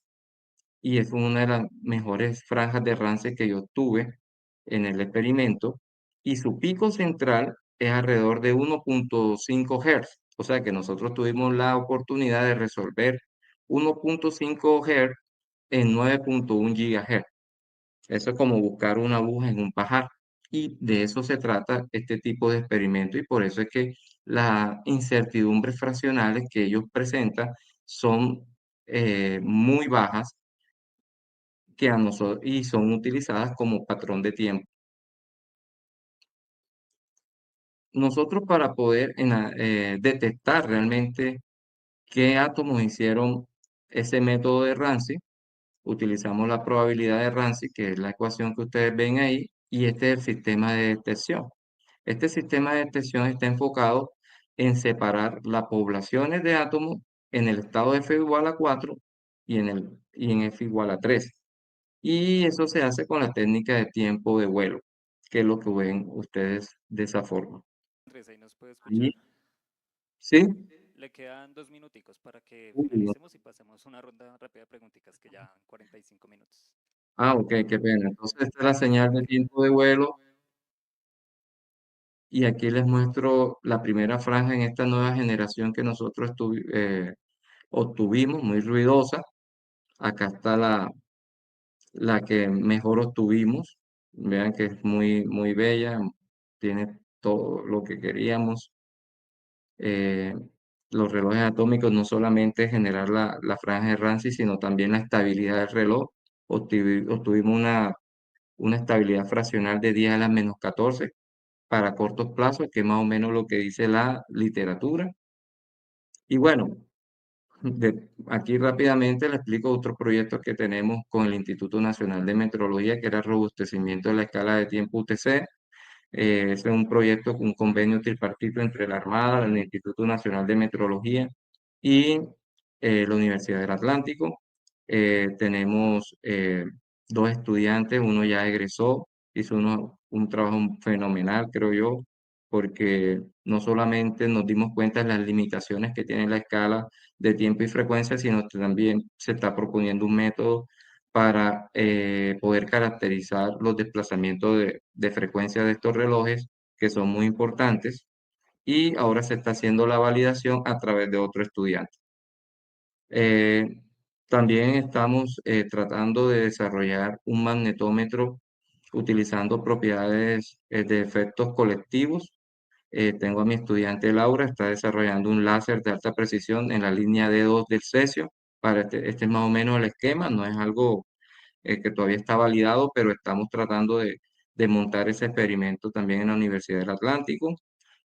y es una de las mejores franjas de Ramsey que yo tuve en el experimento y su pico central es alrededor de 1.5 Hz. O sea que nosotros tuvimos la oportunidad de resolver 1.5 Hz en 9.1 GHz. Eso es como buscar una aguja en un pajar. Y de eso se trata este tipo de experimento y por eso es que las incertidumbres fraccionales que ellos presentan son muy bajas que a nosotros y son utilizadas como patrón de tiempo. Nosotros para poder detectar realmente qué átomos hicieron ese método de Ramsey, utilizamos la probabilidad de Ramsey, que es la ecuación que ustedes ven ahí, y este es el sistema de detección. Este sistema de detección está enfocado en separar las poblaciones de átomos en el estado F igual a 4 y en F igual a 3. Y eso se hace con la técnica de tiempo de vuelo, que es lo que ven ustedes de esa forma. Andrés, ahí nos puede escuchar. Y, ¿sí? Le quedan 2 minuticos para que No. finalicemos y pasemos una ronda rápida de preguntitas que ya van 45 minutos. Ah, ok, qué pena. Entonces, esta es la señal de tiempo de vuelo. Y aquí les muestro la primera franja en esta nueva generación que nosotros obtuvimos, muy ruidosa. Acá está la que mejor obtuvimos. Vean que es muy, muy bella, tiene todo lo que queríamos. Eh, los relojes atómicos no solamente generar la franja de Ramsey, sino también la estabilidad del reloj. Obtuvimos una estabilidad fraccional de 10 a la menos 14 para cortos plazos, que es más o menos lo que dice la literatura. Y bueno, aquí rápidamente le explico otros proyectos que tenemos con el Instituto Nacional de Metrología, que era el robustecimiento de la escala de tiempo UTC. Ese es un proyecto, un convenio tripartito entre la Armada, el Instituto Nacional de Metrología y la Universidad del Atlántico. Tenemos dos estudiantes, uno ya egresó, hizo un trabajo fenomenal, creo yo, porque no solamente nos dimos cuenta de las limitaciones que tiene la escala de tiempo y frecuencia, sino que también se está proponiendo un método para poder caracterizar los desplazamientos de frecuencia de estos relojes, que son muy importantes, y ahora se está haciendo la validación a través de otro estudiante. Eh, También estamos tratando de desarrollar un magnetómetro utilizando propiedades de efectos colectivos. Tengo a mi estudiante Laura, está desarrollando un láser de alta precisión en la línea D2 del cesio. Para este es más o menos el esquema, no es algo que todavía está validado, pero estamos tratando de montar ese experimento también en la Universidad del Atlántico.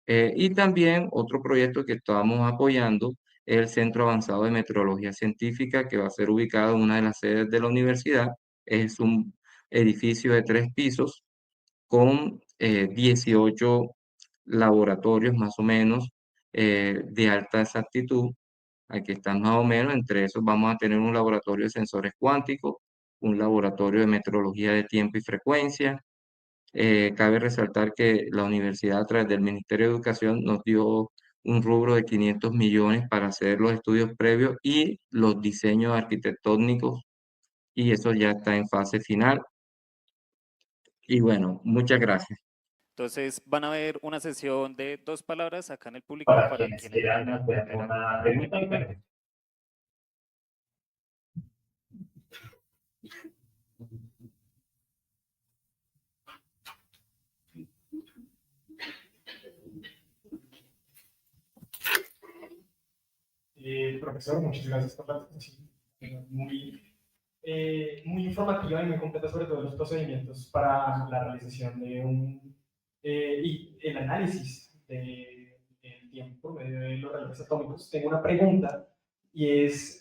Y también otro proyecto que estamos apoyando es el Centro Avanzado de Meteorología Científica, que va a ser ubicado en una de las sedes de la universidad. Es un edificio de 3 pisos con 18 laboratorios más o menos de alta exactitud. Aquí están más o menos, entre esos vamos a tener un laboratorio de sensores cuánticos, un laboratorio de metrología de tiempo y frecuencia. Cabe resaltar que la universidad a través del Ministerio de Educación nos dio un rubro de 500 millones para hacer los estudios previos y los diseños arquitectónicos y eso ya está en fase final. Y bueno, muchas gracias. Entonces van a ver una sesión de 2 palabras acá en el público Para para quienes quienes quieran quieran hacer hacer una alguna pregunta, pregunta. bueno, profesor, muchas gracias por la presentación. Muy informativa y muy completa sobre todos los procedimientos para la realización de y el análisis del tiempo por medio de los relojes atómicos. Tengo una pregunta y es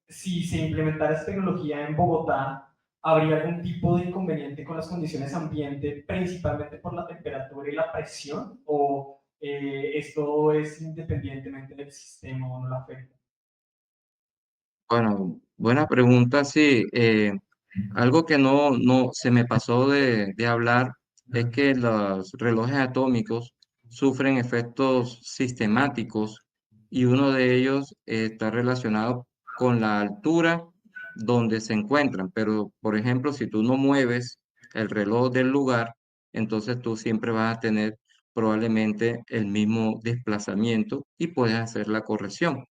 si se implementara esta tecnología en Bogotá, ¿habría algún tipo de inconveniente con las condiciones ambiente, principalmente por la temperatura y la presión? ¿O esto es independientemente del sistema o no lo afecta? Bueno, buena pregunta, sí. Algo que no se me pasó de hablar es que los relojes atómicos sufren efectos sistemáticos y uno de ellos está relacionado con la altura donde se encuentran. Pero, por ejemplo, si tú no mueves el reloj del lugar, entonces tú siempre vas a tener probablemente el mismo desplazamiento y puedes hacer la corrección.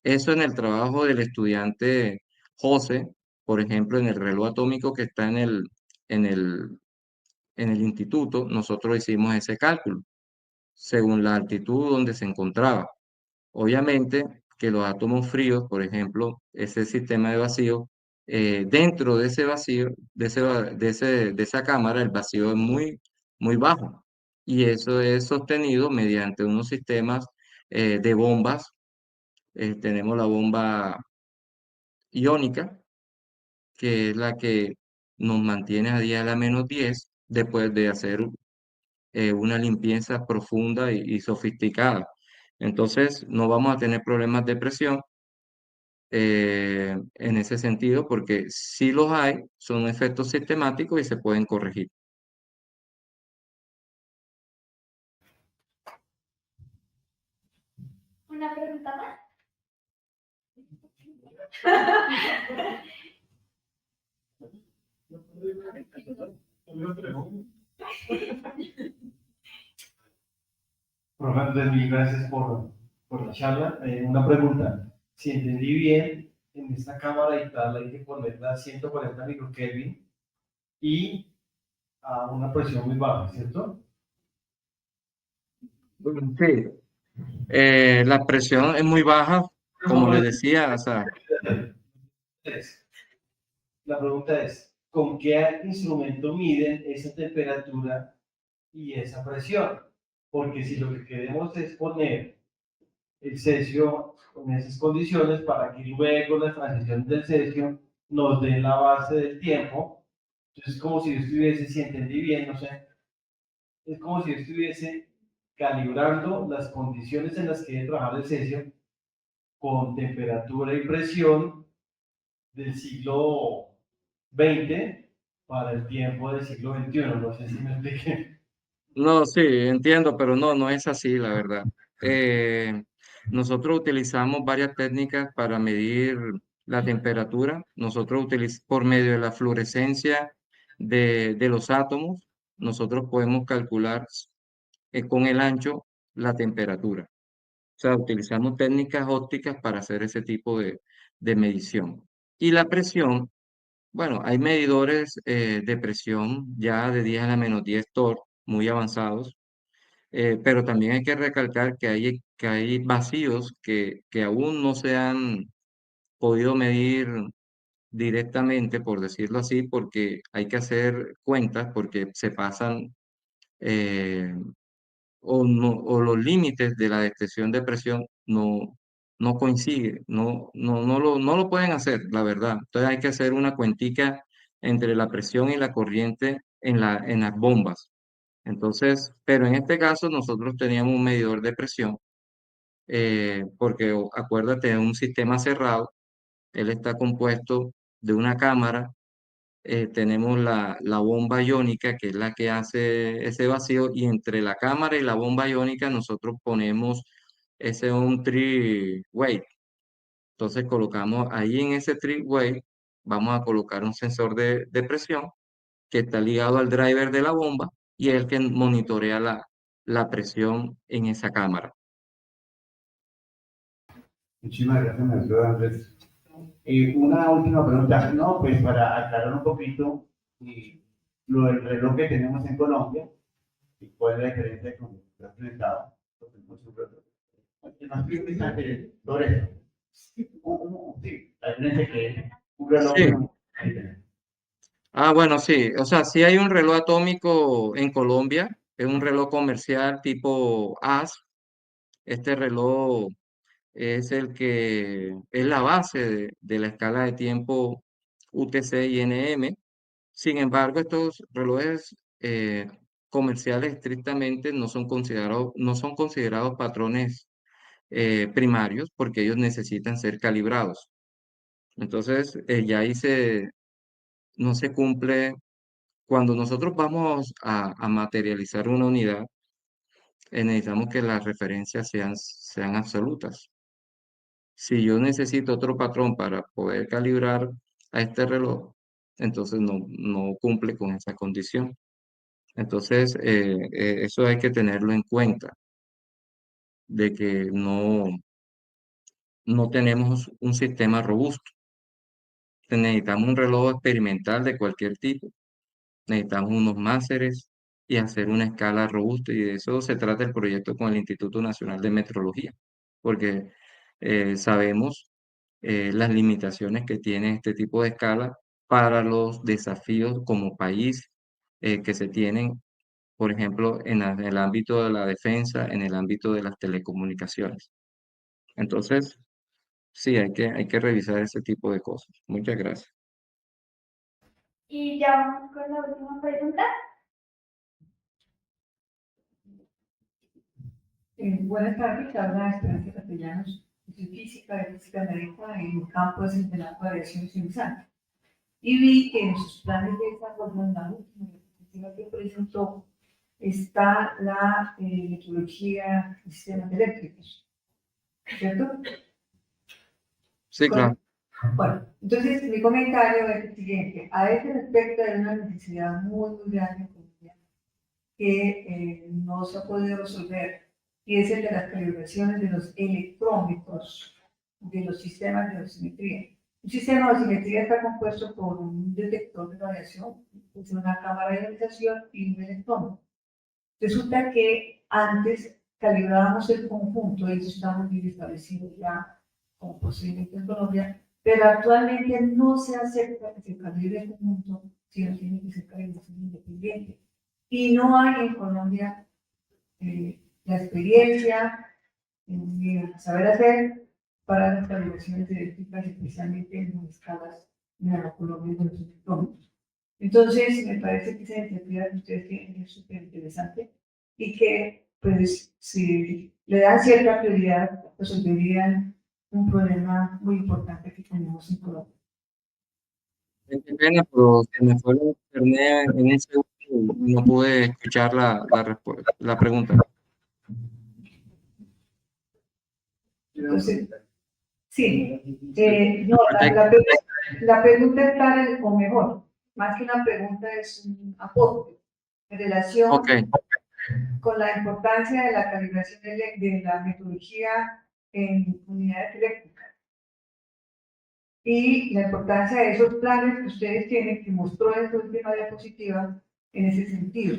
Eso en el trabajo del estudiante José, por ejemplo, en el reloj atómico que está en el, en el instituto, nosotros hicimos ese cálculo según la altitud donde se encontraba. Obviamente que los átomos fríos, por ejemplo, ese sistema de vacío, dentro de ese vacío, de esa cámara, el vacío es muy bajo. Y eso es sostenido mediante unos sistemas de bombas. Tenemos la bomba iónica, que es la que nos mantiene a día a la -10 después de hacer una limpieza profunda y sofisticada. Entonces, no vamos a tener problemas de presión en ese sentido, porque si los hay, son efectos sistemáticos y se pueden corregir. Una pregunta más. Profe, Andrés, mil gracias por la charla. Una pregunta. Si entendí bien, en esta cámara y tal hay que ponerla a 140 microkelvin y a una presión muy baja, ¿cierto? Sí. La presión es muy baja, como les decía, o sea, Es- La pregunta es, ¿con qué instrumento miden esa temperatura y esa presión? Porque si lo que queremos es poner el cesio en esas condiciones para que luego las transiciones del cesio nos den la base del tiempo. Entonces es como si yo estuviese, si entendí bien, no sé, es como si yo estuviese calibrando las condiciones en las que debe trabajar el cesio con temperatura y presión del siglo XX para el tiempo del siglo XXI. No sé si me expliqué. no, sí, entiendo, pero no, no es así, la verdad. Eh, Nosotros utilizamos varias técnicas para medir la temperatura. Nosotros utilizamos por medio de la fluorescencia de los átomos, nosotros podemos calcular con el ancho la temperatura. O sea, utilizamos técnicas ópticas para hacer ese tipo de medición. Y la presión, bueno, hay medidores de presión ya de 10 a la -10 torr, muy avanzados, pero también hay que recalcar que hay vacíos que aún no se han podido medir directamente, por decirlo así, porque hay que hacer cuentas, porque se pasan eh, o los límites de la detección de presión no coinciden, no lo pueden hacer, la verdad. Entonces hay que hacer una cuentica entre la presión y la corriente en las bombas. Entonces, pero en este caso nosotros teníamos un medidor de presión, porque acuérdate, es un sistema cerrado, él está compuesto de una cámara, tenemos la bomba iónica, que es la que hace ese vacío, y entre la cámara y la bomba iónica nosotros ponemos ese un three-way. Entonces colocamos ahí en ese three-way, vamos a colocar un sensor de presión que está ligado al driver de la bomba y es el que monitorea la presión en esa cámara. Muchísimas gracias, maestro Andrés. Una última pregunta, no, pues para aclarar un poquito lo del reloj que tenemos en Colombia y cuál es la diferencia con lo que has presentado. Porque tenemos un reloj. Más bien mensaje sobre eso. Sí, la diferencia que es un reloj Sí. con Ah, bueno, sí. O sea, sí hay un reloj atómico en Colombia. Es un reloj comercial tipo AS. Este reloj es el que es la base de la escala de tiempo UTC y NM. Sin embargo, estos relojes comerciales estrictamente no son considerados patrones primarios porque ellos necesitan ser calibrados. Entonces, ya ahí no se cumple. Cuando nosotros vamos a materializar una unidad, necesitamos que las referencias sean absolutas. Si yo necesito otro patrón para poder calibrar a este reloj, entonces no cumple con esa condición. Entonces, eso hay que tenerlo en cuenta, de que no tenemos un sistema robusto. Necesitamos un reloj experimental de cualquier tipo, necesitamos unos másteres y hacer una escala robusta, y de eso se trata el proyecto con el Instituto Nacional de Metrología, porque sabemos las limitaciones que tiene este tipo de escala para los desafíos como país que se tienen, por ejemplo, en el ámbito de la defensa, en el ámbito de las telecomunicaciones. Entonces, sí, hay que revisar ese tipo de cosas. Muchas gracias. Y ya vamos con la última pregunta. Buenas tardes, habla Esperanza Castellanos. Soy física de física médica en el campo de Centenario de Radiación Ionizante. Y vi que en sus planes de desarrollo, en la última diapositiva que presentó, está la metrología de sistemas eléctricos, ¿cierto? Sí, claro. Bueno, entonces mi comentario es el siguiente. A este respecto hay una necesidad muy grande en Colombia que no se ha podido resolver, y es el de las calibraciones de los electrómetros de los sistemas de osimetría. Un sistema de osimetría está compuesto por un detector de radiación, es una cámara de ionización y un electrómetro. Resulta que antes calibrábamos el conjunto, y eso está muy bien establecido ya como procedimiento en Colombia, pero actualmente no se acepta que se calibre el conjunto, sino tiene que ser calibración independiente. Y no hay en Colombia la experiencia ni el saber hacer para las calibraciones eléctricas, especialmente en las escalas nanocolombias de los electrómetros. Entonces, me parece que esa iniciativa que ustedes tienen es súper interesante y que, pues, si le dan cierta prioridad, resolverían un problema muy importante que tenemos en Colombia. Qué pena, pero se me fue el internet en un segundo y no pude escuchar la pregunta. Entonces, sí, no, la pregunta está, o mejor, más que una pregunta, es un aporte en relación Ok, con la importancia de la calibración de la metodología en unidades eléctricas y la importancia de esos planes que ustedes tienen, que mostró en su última diapositiva, en ese sentido.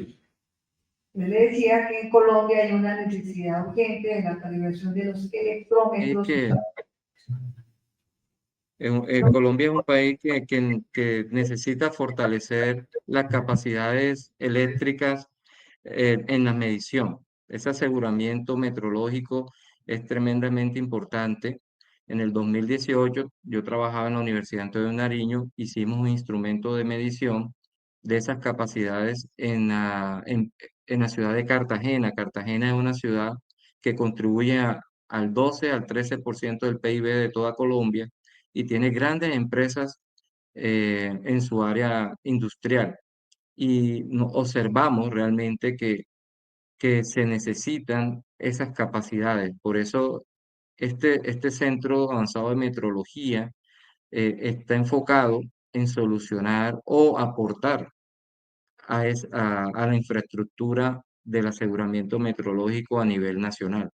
Yo le decía que en Colombia hay una necesidad urgente de la calibración de los es electrómetros. que Colombia es un país que necesita fortalecer las capacidades eléctricas en la medición. Ese aseguramiento metrológico es tremendamente importante. En el 2018 yo trabajaba en la Universidad Antonio de Nariño, hicimos un instrumento de medición de esas capacidades en la ciudad de Cartagena. Cartagena es una ciudad que contribuye al 12 al 13% del PIB de toda Colombia y tiene grandes empresas en su área industrial. Y observamos realmente que se necesitan esas capacidades. Por eso este centro avanzado de metrología está enfocado en solucionar o aportar a la infraestructura del aseguramiento metrológico a nivel nacional.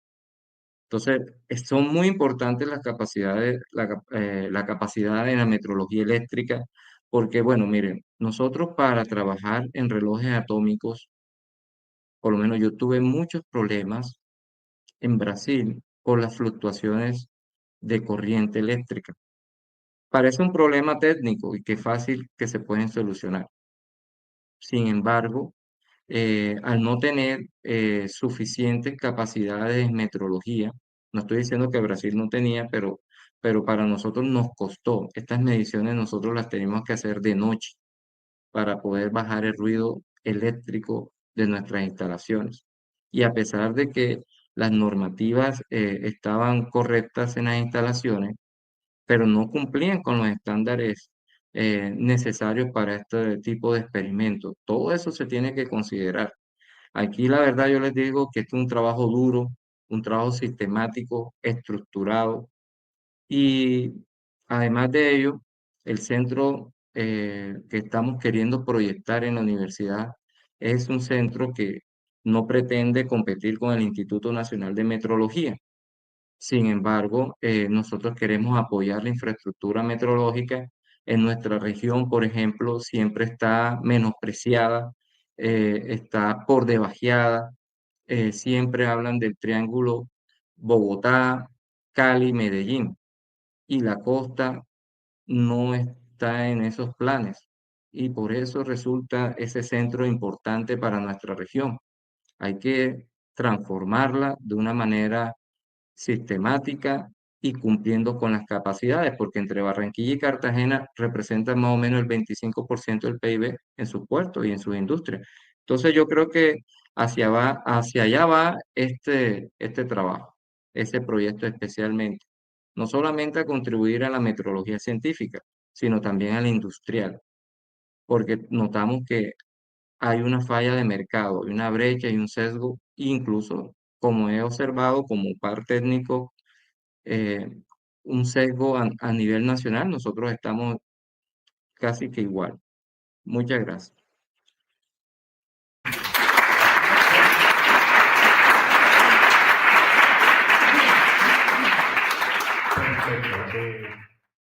Entonces, son muy importantes las capacidades, la capacidad en la metrología eléctrica, porque, bueno, miren, nosotros para trabajar en relojes atómicos, por lo menos yo tuve muchos problemas en Brasil por las fluctuaciones de corriente eléctrica. Parece un problema técnico y que fácil que se pueden solucionar. Sin embargo, al no tener suficientes capacidades en metrología, no estoy diciendo que Brasil no tenía, pero para nosotros nos costó. Estas mediciones nosotros las tenemos que hacer de noche para poder bajar el ruido eléctrico de nuestras instalaciones. Y a pesar de que las normativas estaban correctas en las instalaciones, pero no cumplían con los estándares necesarios para este tipo de experimentos. Todo eso se tiene que considerar. Aquí la verdad yo les digo que este es un trabajo duro, un trabajo sistemático, estructurado, Y además de ello, el centro que estamos queriendo proyectar en la universidad es un centro que no pretende competir con el Instituto Nacional de Metrología. Sin embargo, nosotros queremos apoyar la infraestructura metrológica en nuestra región, por ejemplo, siempre está menospreciada, está por debajeada. Siempre hablan del triángulo Bogotá, Cali, Medellín, y la costa no está en esos planes. Y por eso resulta ese centro importante para nuestra región. Hay que transformarla de una manera sistemática y cumpliendo con las capacidades, porque entre Barranquilla y Cartagena representan más o menos el 25% del PIB en sus puertos y en sus industrias. Entonces yo creo que hacia allá va este trabajo, ese proyecto especialmente, no solamente a contribuir a la metrología científica, sino también a la industrial, porque notamos que hay una falla de mercado, hay una brecha y un sesgo, incluso como he observado como par técnico, eh, un sesgo a nivel nacional, nosotros estamos casi que igual. Muchas gracias. Perfecto.